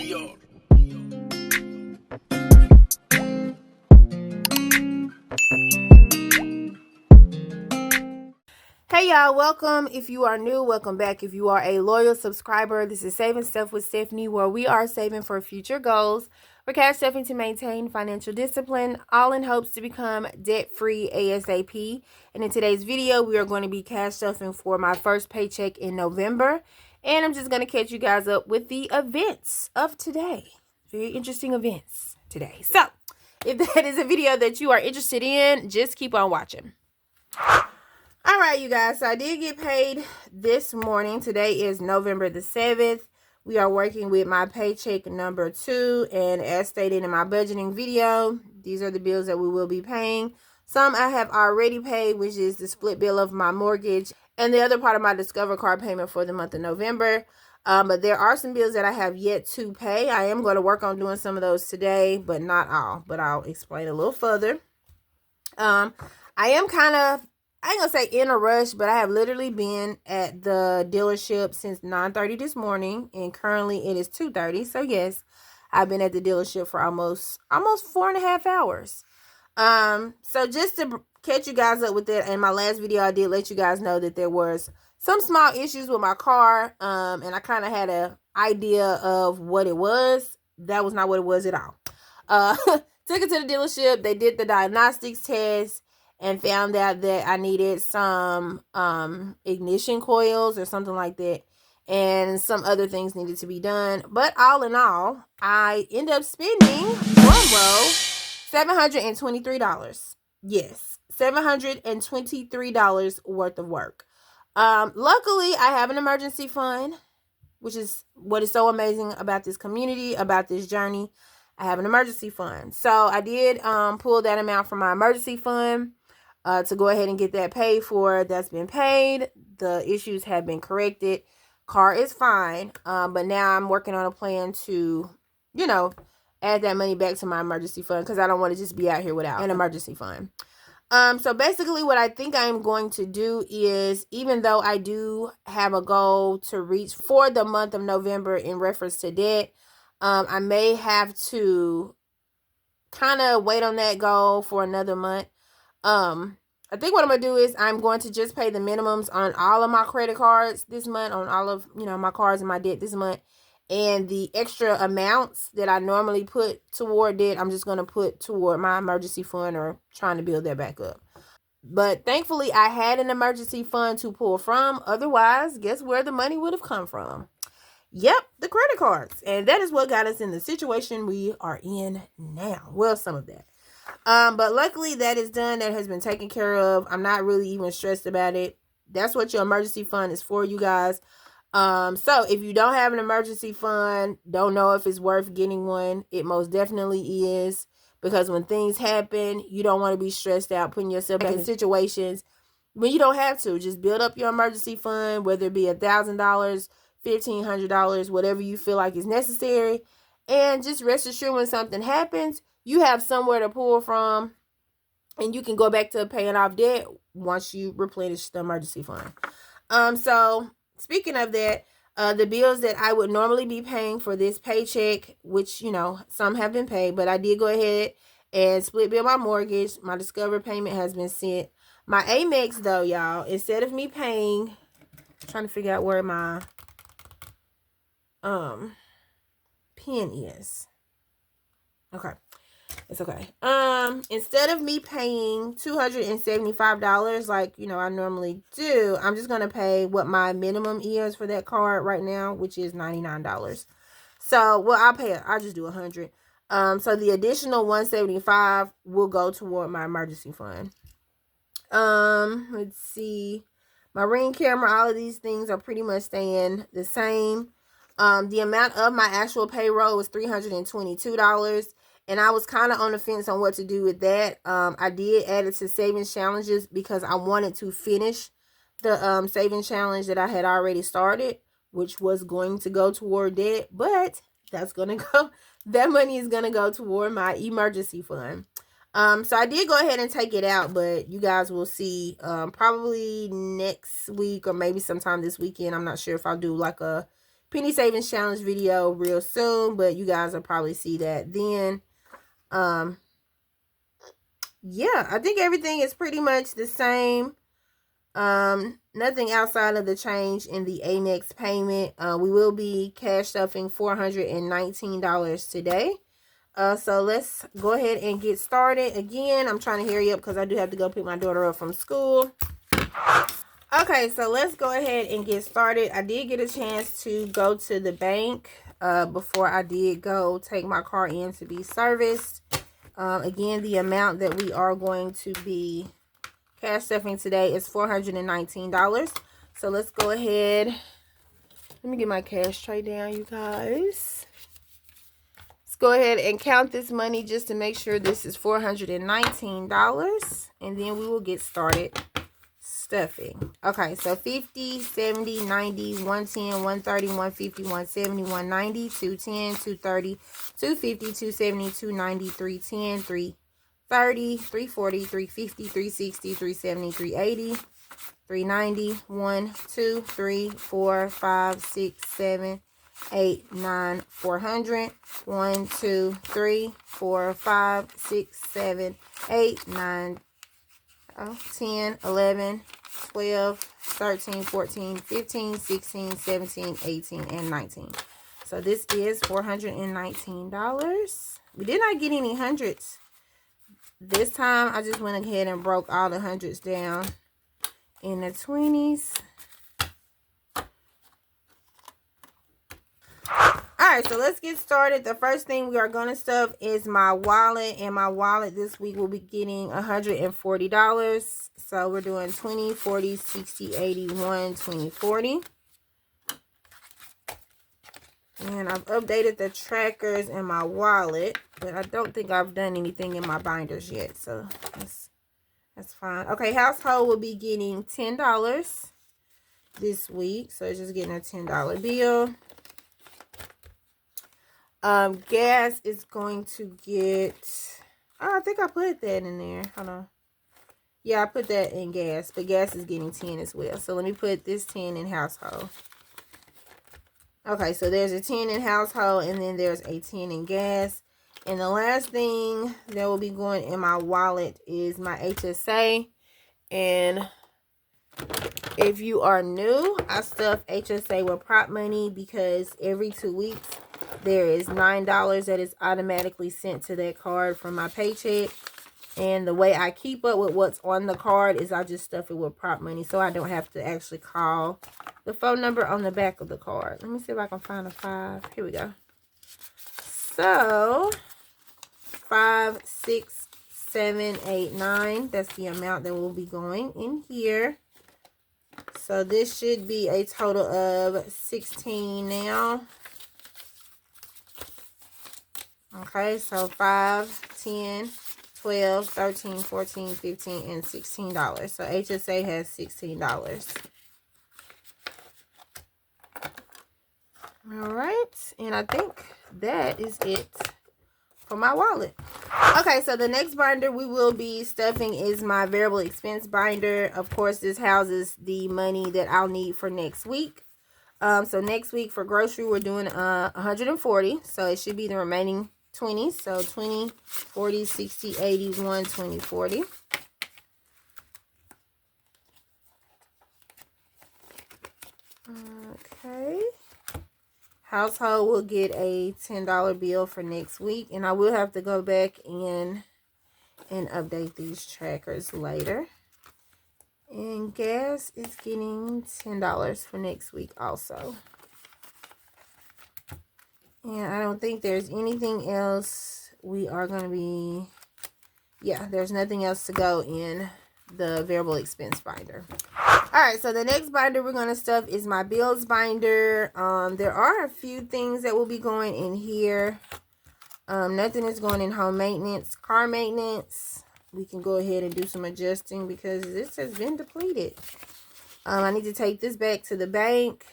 Hey y'all, welcome. If you are new, welcome back. If you are a loyal subscriber, this is Saving Stuff with Stephanie, where we are saving for future goals. We're cash stuffing to maintain financial discipline, all in hopes to become debt-free ASAP. And in today's video, we are going to be cash stuffing for my first paycheck in November. And I'm just going to catch you guys up with the events of today. Very interesting events today. So, if that is a video that you are interested in, just keep on watching. All right, you guys, so I did get paid this morning. Today is November the 7th. We are working with my paycheck number 2, and as stated in my budgeting video, these are the bills that we will be paying. Some I have already paid, which is the split bill of my mortgage and the other part of my Discover card payment for the month of November. But there are some bills that I have yet to pay. I am going to work on doing some of those today, but not all. But I'll explain a little further. I am kind of, I ain't gonna say in a rush, but I have literally been at the dealership since 9:30 this morning, and currently it is 2:30. So yes, I've been at the dealership for almost 4.5 hours. So just to catch you guys up with that, in my last video I did let you guys know that there was some small issues with my car, and I kind of had an idea of what it was. That was not what it was at all. Took it to the dealership. They did the diagnostics test and found out that I needed some ignition coils or something like that, and some other things needed to be done. But all in all, I ended up spending, $723. Yes, $723 worth of work. Luckily, I have an emergency fund, which is what is so amazing about this community, about this journey. I have an emergency fund. So I did pull that amount from my emergency fund to go ahead and get that paid for. That's been paid. The issues have been corrected. Car is fine. But now I'm working on a plan to, add that money back to my emergency fund, because I don't want to just be out here without an emergency fund. So basically what I think I'm going to do is, even though I do have a goal to reach for the month of November in reference to debt, I may have to kind of wait on that goal for another month. I think what I'm going to do is I'm going to just pay the minimums on all of my credit cards this month, on all of, my cards and my debt this month. And the extra amounts that I normally put toward debt, I'm just going to put toward my emergency fund, or trying to build that back up. But thankfully, I had an emergency fund to pull from. Otherwise, guess where the money would have come from? Yep, the credit cards. And that is what got us in the situation we are in now. Well, some of that. But luckily that is done. That has been taken care of. I'm not really even stressed about it. That's what your emergency fund is for, you guys. So if you don't have an emergency fund, don't know if it's worth getting one, it most definitely is. Because when things happen, you don't want to be stressed out, putting yourself back in situations when you don't have to. Just build up your emergency fund, whether it be $1,000, $1,500, whatever you feel like is necessary. And just rest assured, when something happens, you have somewhere to pull from, and you can go back to paying off debt once you replenish the emergency fund. So speaking of that, the bills that I would normally be paying for this paycheck, which, some have been paid, but I did go ahead and split bill my mortgage. My Discover payment has been sent. My Amex, though, y'all, instead of me paying, I'm trying to figure out where my pen is. Okay. It's okay. Instead of me paying $275 like, I normally do, I'm just going to pay what my minimum is for that card right now, which is $99. So, well, I'll just do $100. So the additional $175 will go toward my emergency fund. Let's see. My Ring camera, all of these things are pretty much staying the same. The amount of my actual payroll was $322. And I was kind of on the fence on what to do with that. I did add it to savings challenges because I wanted to finish the savings challenge that I had already started, which was going to go toward debt. But that's going to go, that money is going to go toward my emergency fund. So I did go ahead and take it out, but you guys will see probably next week or maybe sometime this weekend. I'm not sure if I'll do like a penny savings challenge video real soon, but you guys will probably see that then. Yeah, I think everything is pretty much the same. Nothing outside of the change in the next payment. We will be cash stuffing $419 today. So let's go ahead and get started. Again, I'm trying to hurry up because I do have to go pick my daughter up from school. Okay, so let's go ahead and get started. I did get a chance to go to the bank before I did go take my car in to be serviced. Again, the amount that we are going to be cash stuffing today is $419. So let's go ahead. Let me get my cash tray down, you guys. Let's go ahead and count this money just to make sure this is $419. And then we will get started stuffing. Okay, so 50, 70, 90, 110, 130, 150, 170, 190, 210, 230, 250, 270, 290, 310, 330, 340, 350, 360, 370, 380, 390, 1, 2, 3, 4, 5, 6, 7, 8, 9, 400, 1, 2, 3, 4, 5, 6, 7, 8, 9, 10, 11, 12, 13, 14, 15, 16, 17, 18, and 19. So this is $419. We did not get any hundreds. This time, I just went ahead and broke all the hundreds down in the 20s. Alright, so let's get started. The first thing we are going to stuff is my wallet. And my wallet this week will be getting $140. So we're doing 20, 40, 60, 80, 1, 20, 40. And I've updated the trackers in my wallet, but I don't think I've done anything in my binders yet, so that's fine. Okay, household will be getting $10 this week, so it's just getting a $10 bill. Gas is going to get, oh, I think I put that in there. Hold on. Yeah, I put that in gas, but gas is getting 10 as well. So let me put this 10 in household. Okay, so there's a 10 in household, and then there's a 10 in gas. And the last thing that will be going in my wallet is my HSA. And if you are new, I stuff HSA with prop money because every 2 weeks there is $9 that is automatically sent to that card from my paycheck. And the way I keep up with what's on the card is I just stuff it with prop money, so I don't have to actually call the phone number on the back of the card. Let me see if I can find a 5. Here we go. So 5, 6, 7, 8, 9. That's the amount that will be going in here. So this should be a total of 16 now. Okay, so 5, 10, 12, 13, 14, 15, and $16. So HSA has $16. All right, and I think that is it for my wallet. Okay, so the next binder we will be stuffing is my variable expense binder. Of course, this houses the money that I'll need for next week. So next week for grocery, we're doing 140. So it should be the remaining 20. So 20, 40, 60, 80, 1, 20, 40. Okay. Household will get a $10 bill for next week. And I will have to go back in and update these trackers later. And gas is getting $10 for next week also. And I don't think there's anything else we are going to be... Yeah, there's nothing else to go in the variable expense binder. Alright, so the next binder we're going to stuff is my bills binder. There are a few things that will be going in here. Nothing is going in home maintenance. Car maintenance, we can go ahead and do some adjusting because this has been depleted. I need to take this back to the bank.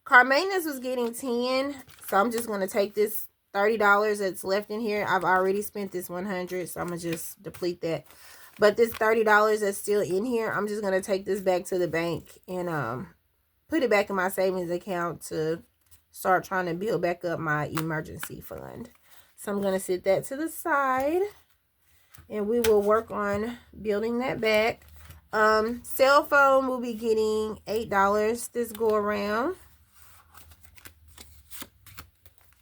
Car maintenance was getting 10, so I'm just going to take this $30 that's left in here. I've already spent this 100, so I'm going to just deplete that. But this $30 that's still in here, I'm just going to take this back to the bank and put it back in my savings account to start trying to build back up my emergency fund. So I'm going to set that to the side, and we will work on building that back. Cell phone will be getting $8 this go around.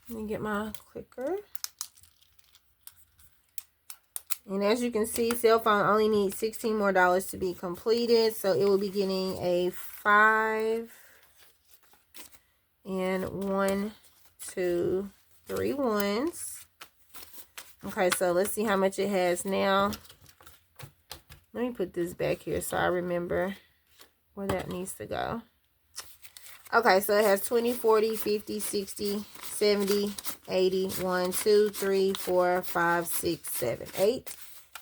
Let me get my clicker. And as you can see, cell phone only needs $16 more to be completed. So it will be getting a 5 and 1, 2, 3 ones. Okay, so let's see how much it has now. Let me put this back here so I remember where that needs to go. Okay, so it has 20, 40, 50, 60, 70, 80, 1, 2, 3, 4, 5, 6, 7, 8.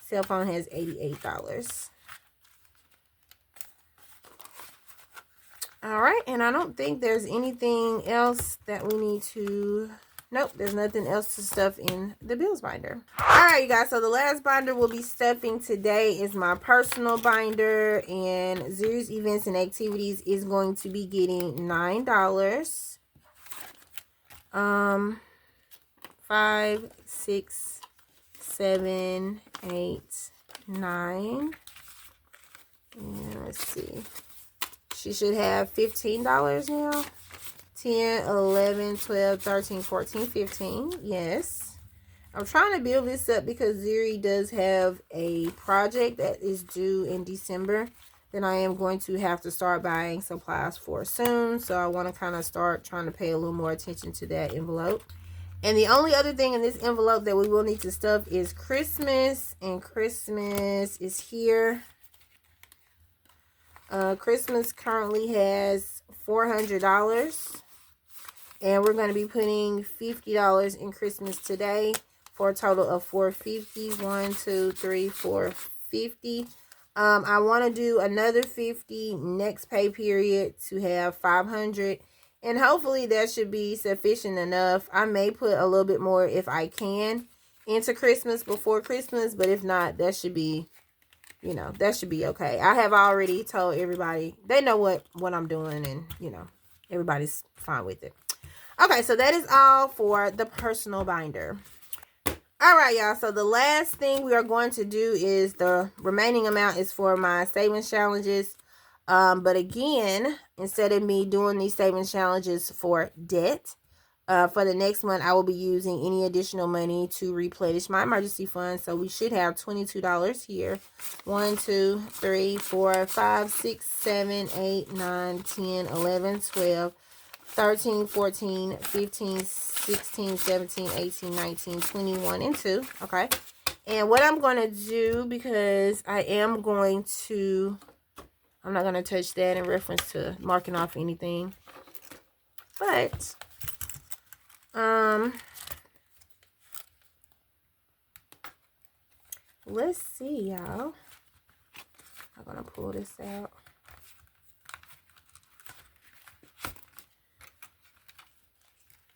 Cell phone has $88. All right, and I don't think there's anything else that we need to... Nope, there's nothing else to stuff in the bills binder. All right, you guys, so the last binder we'll be stuffing today is my personal binder, and Zuri's Events and Activities is going to be getting $9. 5, 6, 7, 8, 9. And let's see. She should have $15 now. 10, 11, 12, 13, 14, 15. Yes. I'm trying to build this up because Zuri does have a project that is due in December. Then I am going to have to start buying supplies for soon. So I want to kind of start trying to pay a little more attention to that envelope. And the only other thing in this envelope that we will need to stuff is Christmas. And Christmas is here. Christmas currently has $400. And we're going to be putting $50 in Christmas today for a total of $450. 1, 2, 3, 4, 50. I want to do another 50 next pay period to have 500. And hopefully that should be sufficient enough. I may put a little bit more if I can into Christmas before Christmas. But if not, that should be, you know, that should be okay. I have already told everybody. They know what I'm doing, and, you know, everybody's fine with it. Okay, so that is all for the personal binder. All right, y'all. So the last thing we are going to do is the remaining amount is for my savings challenges. But again, instead of me doing these savings challenges for debt, for the next month, I will be using any additional money to replenish my emergency fund. So we should have $22 here. 1, 2, 3, 4, 5, 6, 7, 8, 9, 10, 11, 12. 13, 14, 15, 16, 17, 18, 19, 21, and 2. Okay. And what I'm going to do, because I am going to, I'm not going to touch that in reference to marking off anything. But, let's see, y'all. I'm going to pull this out.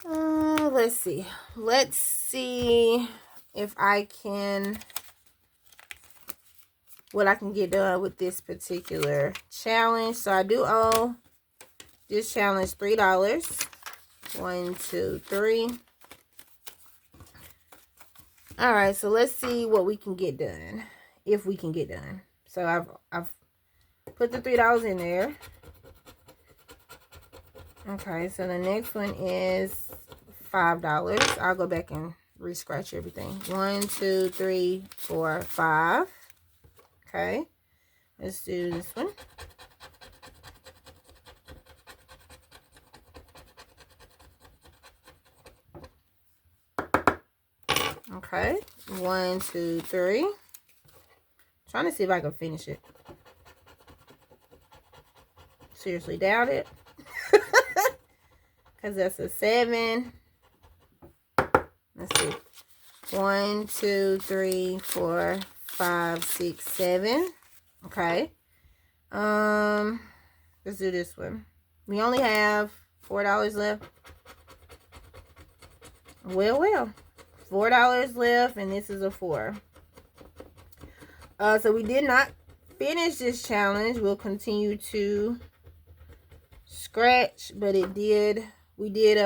Let's see. Let's see if I can, what I can get done with this particular challenge. So I do owe this challenge $3. 1, 2, 3. All right. So let's see what we can get done, if we can get done. So I've put the $3 in there. Okay, so the next one is $5. I'll go back and re-scratch everything. 1, 2, 3, 4, 5. Okay, let's do this one. Okay, 1, 2, 3. Trying to see if I can finish it. Seriously doubt it. Because that's a 7. Let's see. 1, 2, 3, 4, 5, 6, 7. Okay. Let's do this one. We only have $4 left. Well. $4 left, and this is a 4. So we did not finish this challenge. We'll continue to scratch, but we we did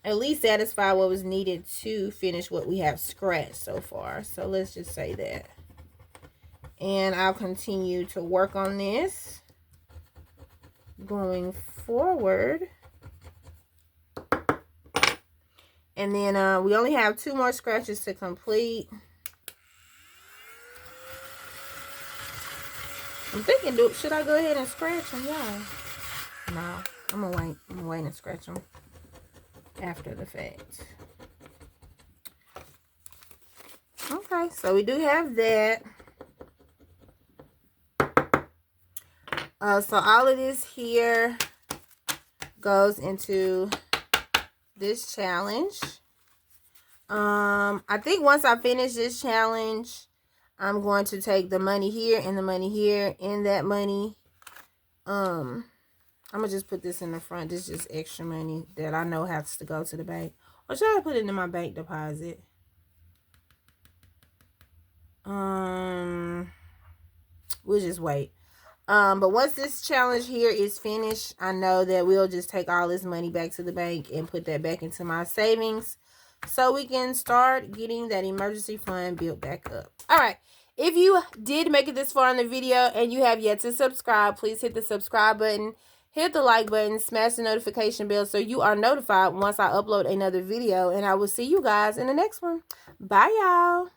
at least satisfy what was needed to finish what we have scratched so far. So let's just say that. And I'll continue to work on this going forward. And then we only have 2 more scratches to complete. I'm thinking, should I go ahead and scratch them? Yeah. No, I'm gonna wait. I'm gonna wait and scratch them after the fact. Okay, so we do have that. So all of this here goes into this challenge. I think once I finish this challenge, I'm going to take the money here and the money here and that money. I'm gonna just put this in the front. This is just extra money that I know has to go to the bank. Or should I put it in my bank deposit? We'll just wait. But once this challenge here is finished, I know that we'll just take all this money back to the bank and put that back into my savings so we can start getting that emergency fund built back up. All right. If you did make it this far in the video and you have yet to subscribe, please hit the subscribe button, hit the like button, smash the notification bell so you are notified once I upload another video. And I will see you guys in the next one. Bye, y'all.